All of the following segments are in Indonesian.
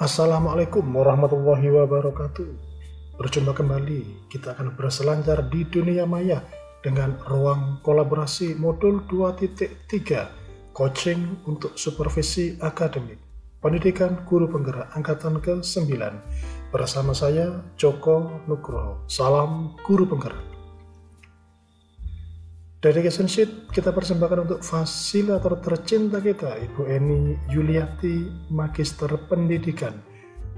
Assalamualaikum warahmatullahi wabarakatuh. Berjumpa kembali, kita akan berselancar di dunia maya dengan ruang kolaborasi modul 2.3 Coaching untuk Supervisi Akademik Pendidikan Guru Penggerak Angkatan ke-9 bersama saya Joko Nugroho. Salam Guru Penggerak. Dedication sheet kita persembahkan untuk fasilitator tercinta kita, Ibu Eni Yuliati, Magister Pendidikan.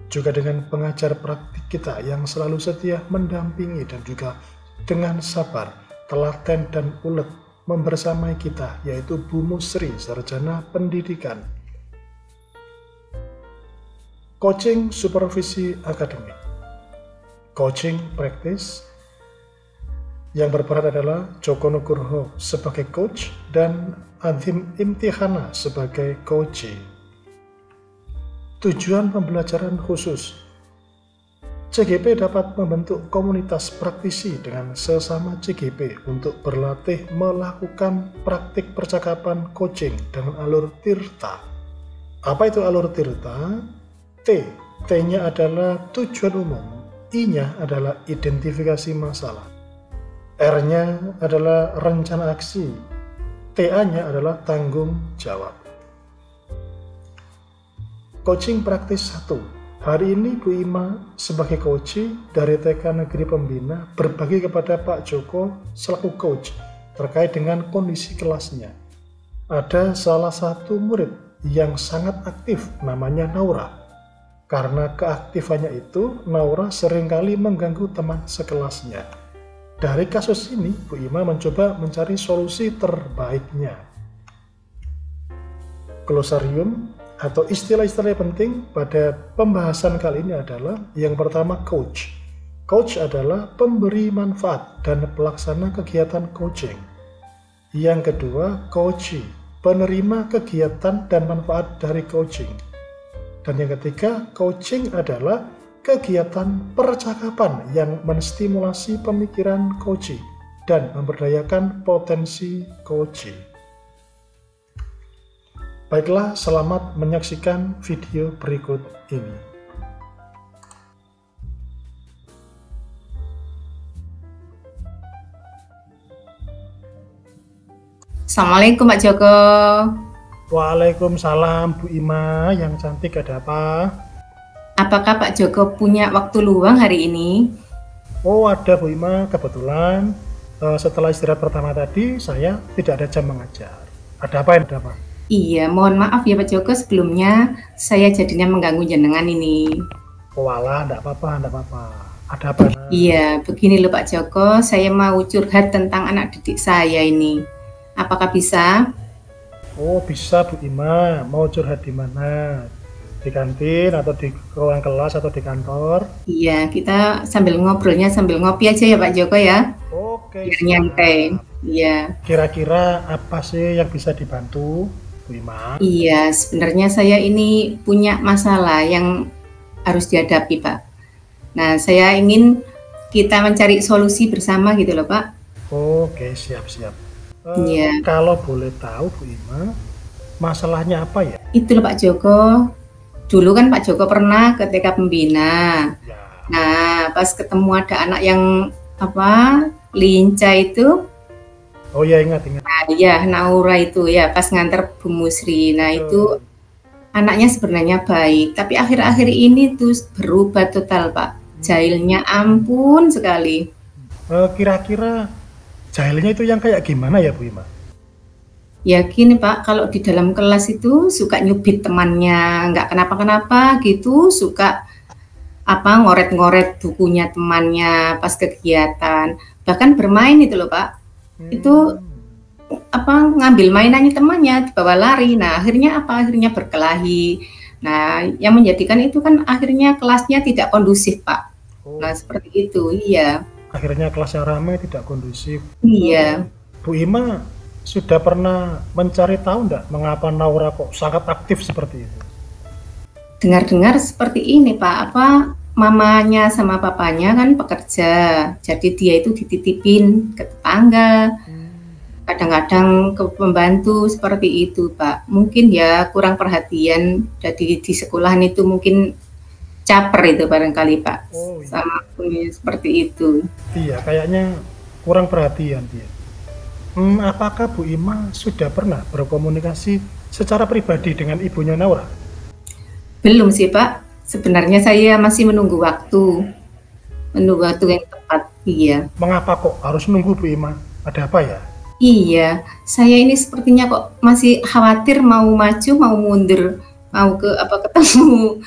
Juga dengan pengajar praktik kita yang selalu setia mendampingi dan juga dengan sabar, telaten dan ulet membersamai kita, yaitu Bu Musri, Sarjana Pendidikan. Coaching Supervisi Akademik. Coaching Practice. Yang berperan adalah Joko Nugroho sebagai coach dan Adhim Imtihana sebagai coachee. Tujuan pembelajaran khusus. CGP dapat membentuk komunitas praktisi dengan sesama CGP untuk berlatih melakukan praktik percakapan coaching dengan alur tirta. Apa itu alur tirta? T-nya adalah tujuan umum, I-nya adalah identifikasi masalah. R-nya adalah rencana aksi, TA-nya adalah tanggung jawab. Coaching praktis 1. Hari ini Bu Ima sebagai coachee dari TK Negeri Pembina berbagi kepada Pak Joko selaku coach terkait dengan kondisi kelasnya. Ada salah satu murid yang sangat aktif, namanya Naura. Karena keaktifannya itu, Naura seringkali mengganggu teman sekelasnya. Dari kasus ini, Bu Ima mencoba mencari solusi terbaiknya. Glosarium atau istilah-istilah penting pada pembahasan kali ini adalah yang pertama coach. Coach adalah pemberi manfaat dan pelaksana kegiatan coaching. Yang kedua, coachee, penerima kegiatan dan manfaat dari coaching. Dan yang ketiga, coaching adalah kegiatan percakapan yang menstimulasi pemikiran coachee dan memberdayakan potensi coachee. Baiklah, selamat menyaksikan video berikut ini. Assalamualaikum Pak Joko. Waalaikumsalam Bu Ima, yang cantik, ada apa? Apakah Pak Joko punya waktu luang hari ini? Oh ada Bu Ima, kebetulan setelah istirahat pertama tadi saya tidak ada jam mengajar. Ada apa? Iya, mohon maaf ya Pak Joko, sebelumnya saya jadinya mengganggu jenengan ini. Oh alah, enggak apa-apa. Ada apa? Iya, begini loh Pak Joko, saya mau curhat tentang anak didik saya ini. Apakah bisa? Oh bisa Bu Ima, mau curhat di mana? Di kantin atau di ruang kelas atau di kantor? Iya, kita sambil ngobrolnya sambil ngopi aja ya Pak Joko ya. Oke. Biar nyantai. Iya. Kira-kira apa sih yang bisa dibantu, Bu Ima? Iya, sebenarnya saya ini punya masalah yang harus dihadapi Pak. Nah, saya ingin kita mencari solusi bersama gitu loh Pak. Oke, siap. Iya. Kalau boleh tahu Bu Ima, masalahnya apa ya? Itu loh Pak Joko. Dulu kan Pak Joko pernah ke TK Pembina. Ya. Nah, pas ketemu ada anak yang lincah itu. Oh ya, ingat. Nah, ya Naura itu ya pas nganter Bu Musri. Nah, itu anaknya sebenarnya baik, tapi akhir-akhir ini tuh berubah total Pak. Jahilnya ampun sekali. Kira-kira jahilnya itu yang kayak gimana ya Bu Ima? Ya gini Pak, kalau di dalam kelas itu suka nyubit temannya, nggak kenapa-kenapa gitu, suka ngoret-ngoret bukunya temannya pas kegiatan, bahkan bermain itu loh Pak. Itu ngambil mainannya temannya, dibawa lari. Nah, akhirnya berkelahi. Nah, yang menjadikan itu kan akhirnya kelasnya tidak kondusif Pak. Nah, seperti itu, iya. Akhirnya kelasnya ramai, tidak kondusif. Iya. Bu Ima sudah pernah mencari tahu enggak mengapa Naura kok sangat aktif seperti itu? Dengar-dengar seperti ini Pak, mamanya sama papanya kan pekerja, jadi dia itu dititipin ke tetangga, kadang-kadang ke pembantu seperti itu Pak. Mungkin ya kurang perhatian, jadi di sekolahan itu mungkin caper itu barangkali Pak, Oh sama iya, aku seperti itu. iya kayaknya kurang perhatian dia. Apakah Bu Ima sudah pernah berkomunikasi secara pribadi dengan ibunya Naura? Belum sih Pak, sebenarnya saya masih menunggu waktu yang tepat. Iya. Mengapa kok harus nunggu Bu Ima? Ada apa ya? Iya, saya ini sepertinya kok masih khawatir mau maju, mau mundur, mau ke apa ketemu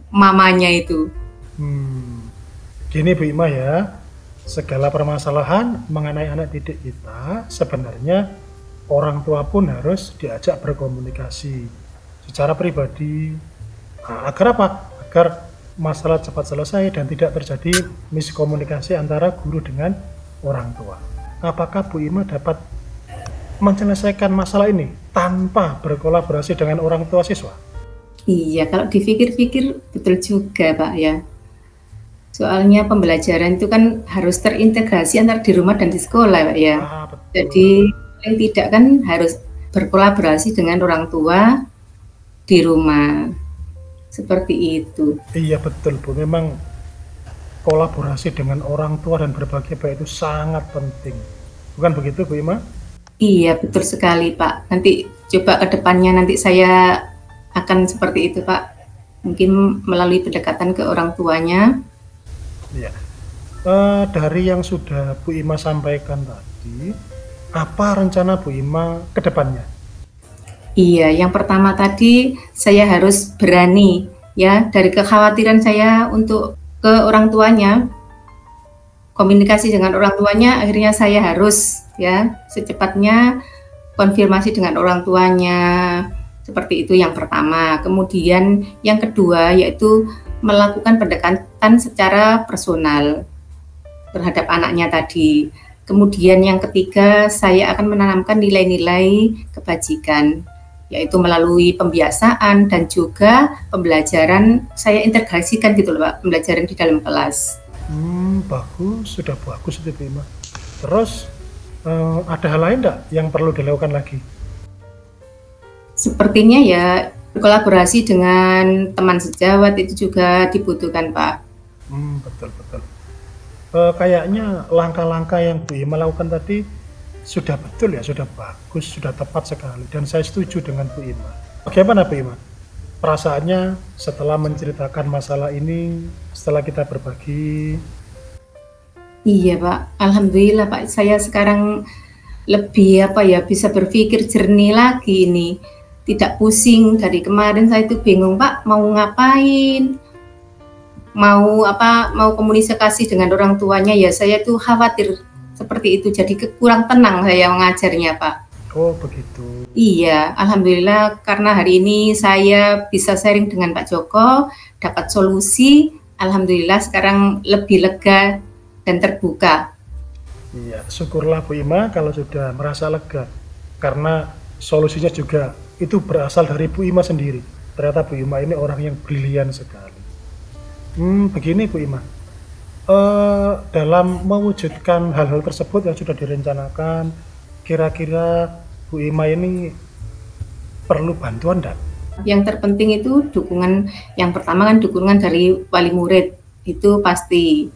mamanya itu. Hmm, Gini Bu Ima ya, segala permasalahan mengenai anak didik kita sebenarnya orang tua pun harus diajak berkomunikasi secara pribadi. Agar apa? Agar masalah cepat selesai dan tidak terjadi miskomunikasi antara guru dengan orang tua. Apakah Bu Ima dapat menyelesaikan masalah ini tanpa berkolaborasi dengan orang tua siswa? Iya, kalau dipikir-pikir betul juga Pak ya. Soalnya pembelajaran itu kan harus terintegrasi antara di rumah dan di sekolah Pak ya. Betul. Jadi paling tidak kan harus berkolaborasi dengan orang tua di rumah. Seperti itu. Iya betul Bu, memang kolaborasi dengan orang tua dan berbagi baik itu sangat penting. Bukan begitu Bu Ima? Iya, betul sekali Pak. Nanti coba ke depannya nanti saya akan seperti itu Pak. Mungkin melalui pendekatan ke orang tuanya. Iya. Dari yang sudah Bu Ima sampaikan tadi, apa rencana Bu Ima ke depannya? Iya, yang pertama tadi saya harus berani ya dari kekhawatiran saya untuk ke orang tuanya, komunikasi dengan orang tuanya, akhirnya saya harus ya secepatnya konfirmasi dengan orang tuanya. Seperti itu yang pertama. Kemudian yang kedua yaitu melakukan pendekatan secara personal terhadap anaknya tadi. Kemudian yang ketiga, saya akan menanamkan nilai-nilai kebajikan, yaitu melalui pembiasaan dan juga pembelajaran saya integrasikan gitu loh Pak, pembelajaran di dalam kelas. Bagus, sudah bagus itu Bu Ima. Terus ada hal lain enggak yang perlu dilakukan lagi? Sepertinya ya kolaborasi dengan teman sejawat itu juga dibutuhkan Pak. Betul betul. Kayaknya langkah-langkah yang Bu Ima lakukan tadi sudah betul ya, sudah bagus, sudah tepat sekali dan saya setuju dengan Bu Ima. Bagaimana Bu Ima? Perasaannya setelah menceritakan masalah ini, setelah kita berbagi? Iya Pak, alhamdulillah Pak, saya sekarang lebih apa ya, bisa berpikir jernih lagi ini. Tidak pusing, dari kemarin saya itu bingung Pak, mau ngapain, mau komunikasi dengan orang tuanya ya saya tuh khawatir seperti itu, jadi kurang tenang saya mengajarnya Pak. Oh begitu. Iya, alhamdulillah karena hari ini saya bisa sharing dengan Pak Joko, dapat solusi, alhamdulillah sekarang lebih lega dan terbuka. Iya, syukurlah Bu Ima kalau sudah merasa lega karena solusinya juga itu berasal dari Bu Ima sendiri. Ternyata Bu Ima ini orang yang brilian sekali. Begini Bu Ima, dalam mewujudkan hal-hal tersebut yang sudah direncanakan, kira-kira Bu Ima ini perlu bantuan enggak? Yang terpenting itu dukungan, yang pertama kan dukungan dari wali murid, itu pasti.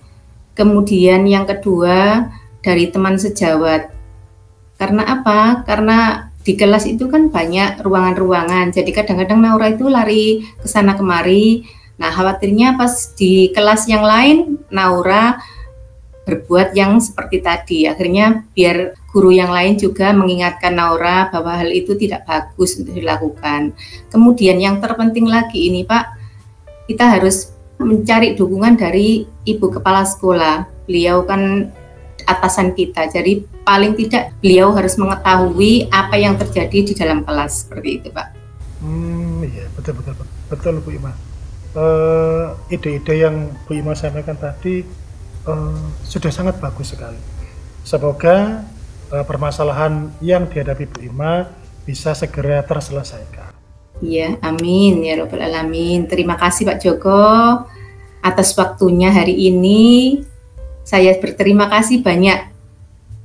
Kemudian yang kedua dari teman sejawat. Karena apa? Karena di kelas itu kan banyak ruangan-ruangan, jadi kadang-kadang Naura itu lari ke sana kemari. Nah, khawatirnya pas di kelas yang lain Naura berbuat yang seperti tadi. Akhirnya biar guru yang lain juga mengingatkan Naura bahwa hal itu tidak bagus untuk dilakukan. Kemudian yang terpenting lagi ini Pak, kita harus mencari dukungan dari Ibu Kepala Sekolah. Beliau kan atasan kita, jadi paling tidak beliau harus mengetahui apa yang terjadi di dalam kelas, seperti itu Pak. Iya betul Bu Ima. Ide-ide yang Bu Ima sampaikan tadi sudah sangat bagus sekali. Semoga permasalahan yang dihadapi Bu Ima bisa segera terselesaikan. Iya, amin ya Rabbal Alamin. Terima kasih Pak Joko atas waktunya hari ini. Saya berterima kasih banyak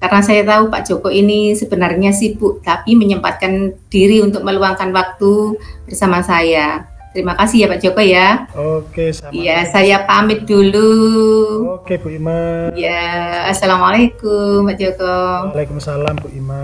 karena saya tahu Pak Joko ini sebenarnya sibuk, tapi menyempatkan diri untuk meluangkan waktu bersama saya. Terima kasih ya Pak Joko ya. Oke, Iya, sama-sama. saya pamit dulu. Oke, Bu Ima. Ya, Sama-sama. Assalamualaikum Pak Joko. Waalaikumsalam, Bu Ima.